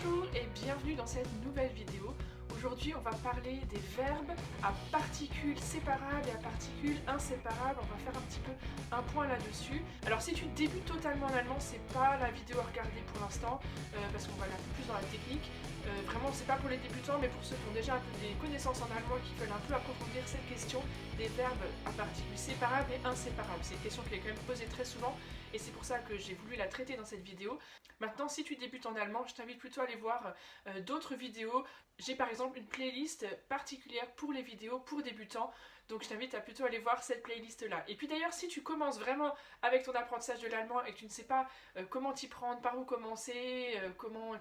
Bonjour et bienvenue dans cette nouvelle vidéo. Aujourd'hui on va parler des verbes à particules séparables et à particules inséparables. On va faire un petit peu un point là-dessus. Alors si tu débutes totalement en allemand, c'est pas la vidéo à regarder pour l'instant parce qu'on va aller un peu plus dans la technique. Vraiment c'est pas pour les débutants mais pour ceux qui ont déjà un peu des connaissances en allemand et qui veulent un peu approfondir cette question des verbes à particules séparables et inséparables. C'est une question qui est quand même posée très souvent et c'est pour ça que j'ai voulu la traiter dans cette vidéo. Maintenant, si tu débutes en allemand, je t'invite plutôt à aller voir d'autres vidéos. J'ai par exemple une playlist particulière pour les vidéos pour débutants, donc je t'invite à plutôt aller voir cette playlist là. Et puis d'ailleurs, si tu commences vraiment avec ton apprentissage de l'allemand et que tu ne sais pas comment t'y prendre, par où commencer,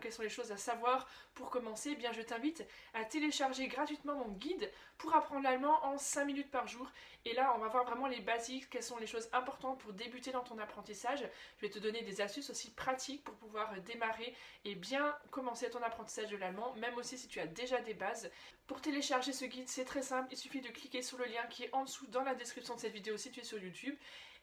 quelles sont les choses à savoir pour commencer, eh bien je t'invite à télécharger gratuitement mon guide pour apprendre l'allemand en 5 minutes par jour. Et là, on va voir vraiment les basiques, quelles sont les choses importantes pour débuter dans ton apprentissage. Je vais te donner des astuces aussi pratiques pour pouvoir démarrer et bien commencer ton apprentissage de l'allemand, même aussi si tu as déjà des bases. Pour télécharger ce guide, c'est très simple, il suffit de cliquer sur le lien qui est en dessous dans la description de cette vidéo si tu es sur YouTube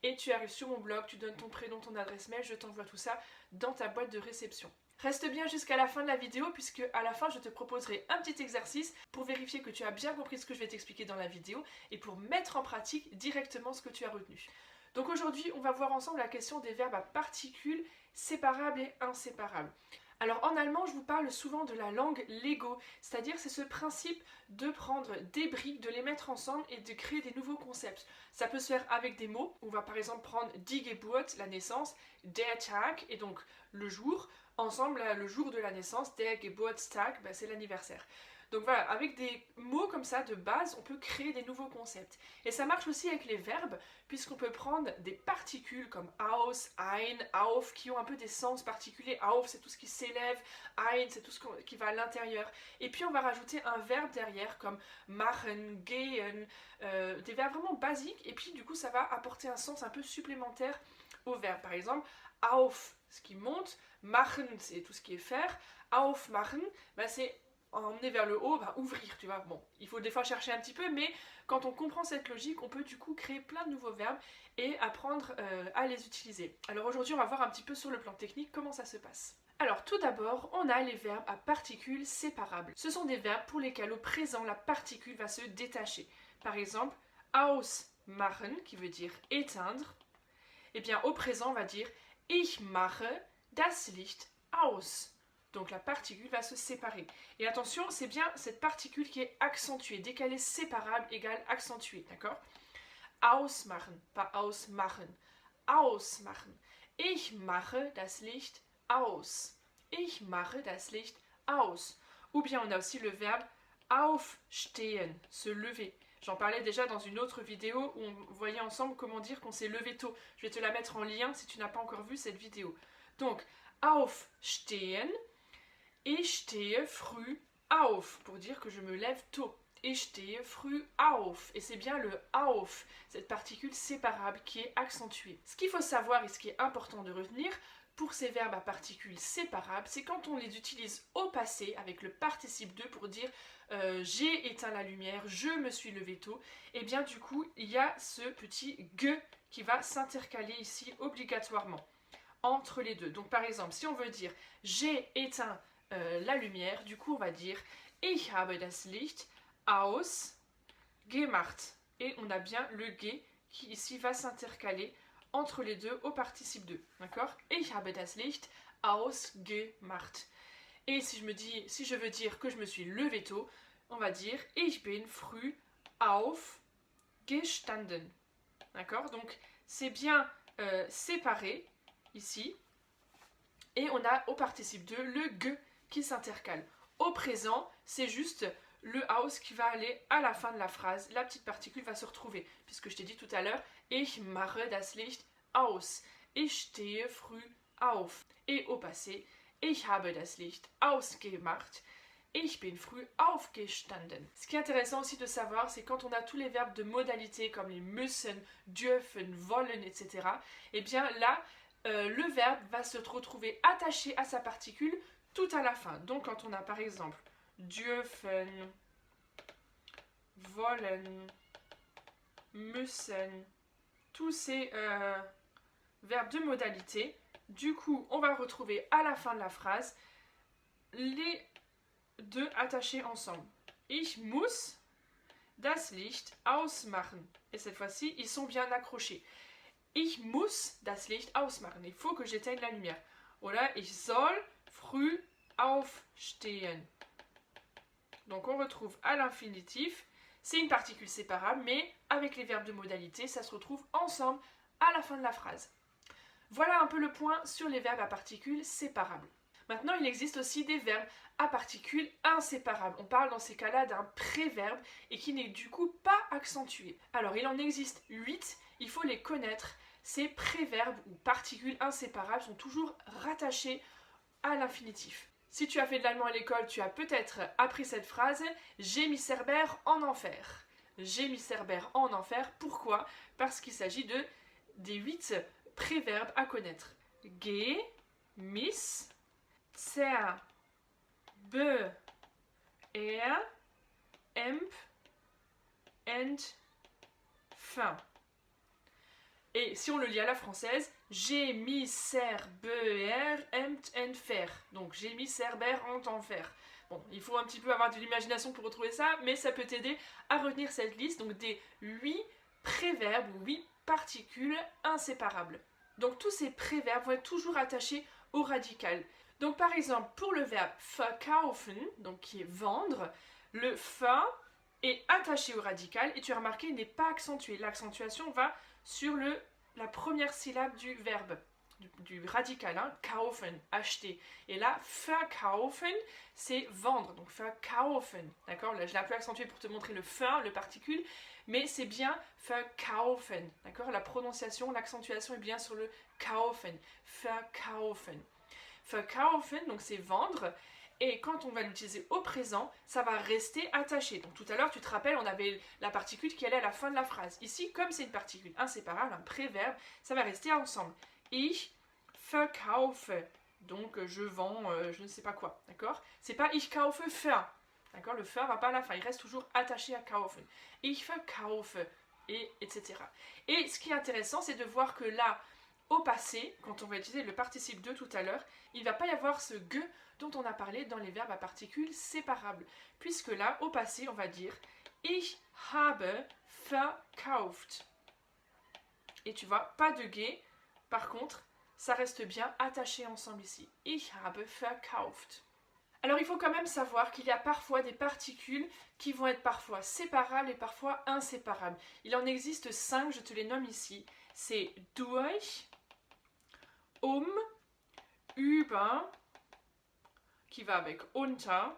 et tu arrives sur mon blog, tu donnes ton prénom, ton adresse mail, je t'envoie tout ça dans ta boîte de réception. Reste bien jusqu'à la fin de la vidéo puisque à la fin je te proposerai un petit exercice pour vérifier que tu as bien compris ce que je vais t'expliquer dans la vidéo et pour mettre en pratique directement ce que tu as retenu. Donc aujourd'hui on va voir ensemble la question des verbes à particules séparables et inséparables. Alors en allemand, je vous parle souvent de la langue Lego, c'est-à-dire c'est ce principe de prendre des briques, de les mettre ensemble et de créer des nouveaux concepts. Ça peut se faire avec des mots, on va par exemple prendre die Geburt, la naissance, der Tag, et donc le jour, ensemble le jour de la naissance, der Geburtstag, c'est l'anniversaire. Donc voilà, avec des mots comme ça de base, on peut créer des nouveaux concepts. Et ça marche aussi avec les verbes, puisqu'on peut prendre des particules comme aus, ein, auf, qui ont un peu des sens particuliers. Auf, c'est tout ce qui s'élève, ein, c'est tout ce qui va à l'intérieur. Et puis on va rajouter un verbe derrière, comme machen, gehen, des verbes vraiment basiques. Et puis du coup, ça va apporter un sens un peu supplémentaire au verbe. Par exemple, auf, ce qui monte, machen, c'est tout ce qui est faire, aufmachen, c'est emmener vers le haut, ouvrir, tu vois. Bon, il faut des fois chercher un petit peu, mais quand on comprend cette logique, on peut du coup créer plein de nouveaux verbes et apprendre à les utiliser. Alors aujourd'hui, on va voir un petit peu sur le plan technique comment ça se passe. Alors tout d'abord, on a les verbes à particules séparables. Ce sont des verbes pour lesquels au présent, la particule va se détacher. Par exemple, ausmachen, qui veut dire éteindre. Eh bien, au présent, on va dire ich mache das Licht aus. Donc la particule va se séparer. Et attention, c'est bien cette particule qui est accentuée. Dès qu'elle est séparable, égale accentuée, d'accord? Ausmachen, pas ausmachen. Ausmachen. Ich mache das Licht aus. Ich mache das Licht aus. Ou bien on a aussi le verbe aufstehen, se lever. J'en parlais déjà dans une autre vidéo où on voyait ensemble comment dire qu'on s'est levé tôt. Je vais te la mettre en lien si tu n'as pas encore vu cette vidéo. Donc, aufstehen, ich stehe früh auf, pour dire que je me lève tôt. Ich stehe früh auf. Et c'est bien le auf, cette particule séparable qui est accentuée. Ce qu'il faut savoir et ce qui est important de retenir pour ces verbes à particules séparables, c'est quand on les utilise au passé avec le participe de pour dire j'ai éteint la lumière, je me suis levé tôt, et bien du coup il y a ce petit ge qui va s'intercaler ici obligatoirement entre les deux. Donc par exemple, si on veut dire j'ai éteint la lumière, du coup on va dire ich habe das Licht ausgemacht. Et on a bien le ge qui ici va s'intercaler entre les deux au participe de. D'accord? Ich habe das Licht ausgemacht. Et si je veux dire que je me suis levé tôt, on va dire ich bin früh aufgestanden. D'accord? Donc c'est bien séparé ici. Et on a au participe de le ge qui s'intercale. Au présent, c'est juste le aus qui va aller à la fin de la phrase. La petite particule va se retrouver. Puisque je t'ai dit tout à l'heure, ich mache das Licht aus. Ich stehe früh auf. Et au passé, ich habe das Licht ausgemacht. Ich bin früh aufgestanden. Ce qui est intéressant aussi de savoir, c'est quand on a tous les verbes de modalité comme les müssen, dürfen, wollen, etc. Et bien là, le verbe va se retrouver attaché à sa particule tout à la fin. Donc quand on a par exemple dürfen, wollen, müssen, tous ces verbes de modalité, du coup on va retrouver à la fin de la phrase les deux attachés ensemble. Ich muss das Licht ausmachen. Et cette fois-ci, ils sont bien accrochés. Ich muss das Licht ausmachen. Il faut que j'éteigne la lumière. Oder ich soll früh aufstehen. Donc on retrouve à l'infinitif. C'est une particule séparable, mais avec les verbes de modalité, ça se retrouve ensemble à la fin de la phrase. Voilà un peu le point sur les verbes à particules séparables. Maintenant, il existe aussi des verbes à particules inséparables. On parle dans ces cas-là d'un préverbe et qui n'est du coup pas accentué. Alors, il en existe 8, il faut les connaître. Ces préverbes ou particules inséparables sont toujours rattachés à l'infinitif. Si tu as fait de l'allemand à l'école, tu as peut-être appris cette phrase « J'ai mis Cerbère en enfer ». J'ai mis Cerbère en enfer. Pourquoi? Parce qu'il s'agit des 8 préverbes à connaître. Geh, miss, zer, be, emp, ent, fin. Et si on le lit à la française, j'ai mis Cerber, empt, enfer. Donc j'ai mis Cerber en enfer. Bon, il faut un petit peu avoir de l'imagination pour retrouver ça, mais ça peut t'aider à retenir cette liste, donc des 8 préverbes ou 8 particules inséparables. Donc tous ces préverbes vont être toujours attachés au radical. Donc par exemple, pour le verbe verkaufen, donc qui est vendre, le fa est attaché au radical et tu as remarqué, il n'est pas accentué. L'accentuation va sur la première syllabe du verbe, du radical, hein, kaufen, acheter. Et là, verkaufen, c'est vendre, donc verkaufen, d'accord? Là, je l'ai un peu accentué pour te montrer le fin, le particule, mais c'est bien verkaufen, d'accord? La prononciation, l'accentuation est bien sur le kaufen, verkaufen. Verkaufen, donc c'est vendre, et quand on va l'utiliser au présent, ça va rester attaché. Donc tout à l'heure, tu te rappelles, on avait la particule qui allait à la fin de la phrase. Ici, comme c'est une particule inséparable, un préverbe, ça va rester ensemble. Ich verkaufe, donc je vends je ne sais pas quoi, d'accord? C'est pas ich kaufe ver, d'accord? Le ver va pas à la fin, il reste toujours attaché à kaufen. Ich verkaufe, etc. Et ce qui est intéressant, c'est de voir que là, au passé, quand on va utiliser le participe de tout à l'heure, il ne va pas y avoir ce « ge » dont on a parlé dans les verbes à particules séparables. Puisque là, au passé, on va dire « Ich habe verkauft ». Et tu vois, pas de « ge ». Par contre, ça reste bien attaché ensemble ici. « Ich habe verkauft ». Alors il faut quand même savoir qu'il y a parfois des particules qui vont être parfois séparables et parfois inséparables. Il en existe 5, je te les nomme ici. C'est durch, über, qui va avec unter,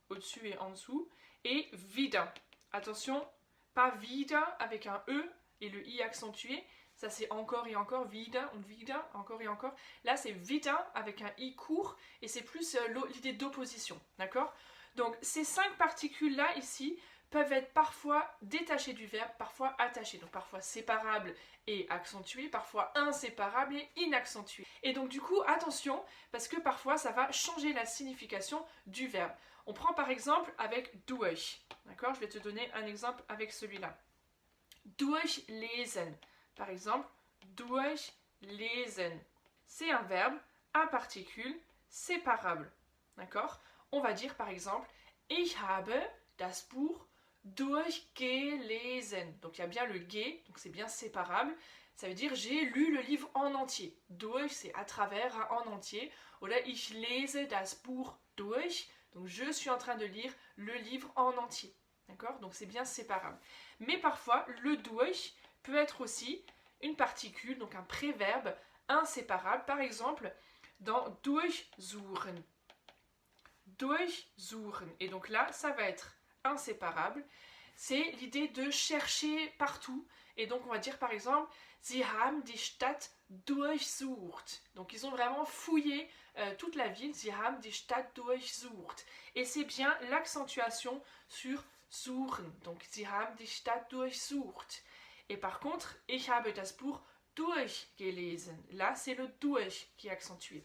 au-dessus et en dessous, et wieder. Attention, pas wieder avec un E et le I accentué, ça c'est encore et encore, wieder und wieder, encore et encore. Là c'est wieder avec un I court et c'est plus l'idée d'opposition, d'accord? Donc ces 5 particules-là ici peuvent être parfois détachées du verbe, parfois attachées, donc parfois séparables et accentuées, parfois inséparables et inaccentuées. Et donc du coup, attention, parce que parfois ça va changer la signification du verbe. On prend par exemple avec durch, d'accord? Je vais te donner un exemple avec celui-là. Durchlesen, par exemple, durchlesen. C'est un verbe à particules séparables, d'accord? On va dire par exemple, ich habe das Buch durchgelesen. Donc il y a bien le ge, donc c'est bien séparable. Ça veut dire j'ai lu le livre en entier. Durch, c'est à travers, en entier. Oder ich lese das Buch durch. Donc je suis en train de lire le livre en entier. D'accord? Donc c'est bien séparable. Mais parfois, le durch peut être aussi une particule, donc un préverbe inséparable. Par exemple, dans durchsuchen. Durchsuchen. Et donc là, ça va être inséparable. C'est l'idée de chercher partout. Et donc on va dire par exemple, Sie haben die Stadt durchsucht. Donc ils ont vraiment fouillé toute la ville. Sie haben die Stadt durchsucht. Et c'est bien l'accentuation sur suchen. Donc Sie haben die Stadt durchsucht. Et par contre, ich habe das Buch durchgelesen. Là, c'est le durch qui est accentué.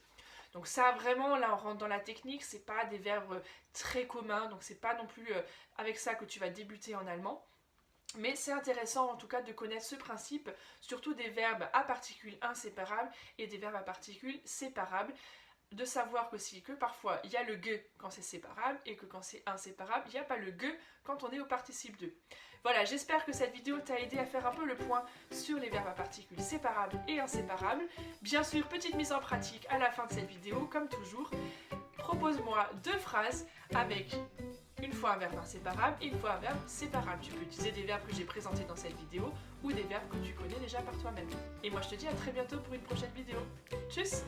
Donc ça vraiment, là on rentre dans la technique, c'est pas des verbes très communs, donc c'est pas non plus avec ça que tu vas débuter en allemand. Mais c'est intéressant en tout cas de connaître ce principe, surtout des verbes à particules inséparables et des verbes à particules séparables. de savoir aussi que parfois il y a le ge quand c'est séparable et que quand c'est inséparable, il n'y a pas le ge quand on est au participe de. Voilà, j'espère que cette vidéo t'a aidé à faire un peu le point sur les verbes à particules séparables et inséparables. Bien sûr, petite mise en pratique à la fin de cette vidéo, comme toujours. Propose-moi 2 phrases avec une fois un verbe inséparable et une fois un verbe séparable. Tu peux utiliser des verbes que j'ai présentés dans cette vidéo ou des verbes que tu connais déjà par toi-même. Et moi je te dis à très bientôt pour une prochaine vidéo. Tchuss!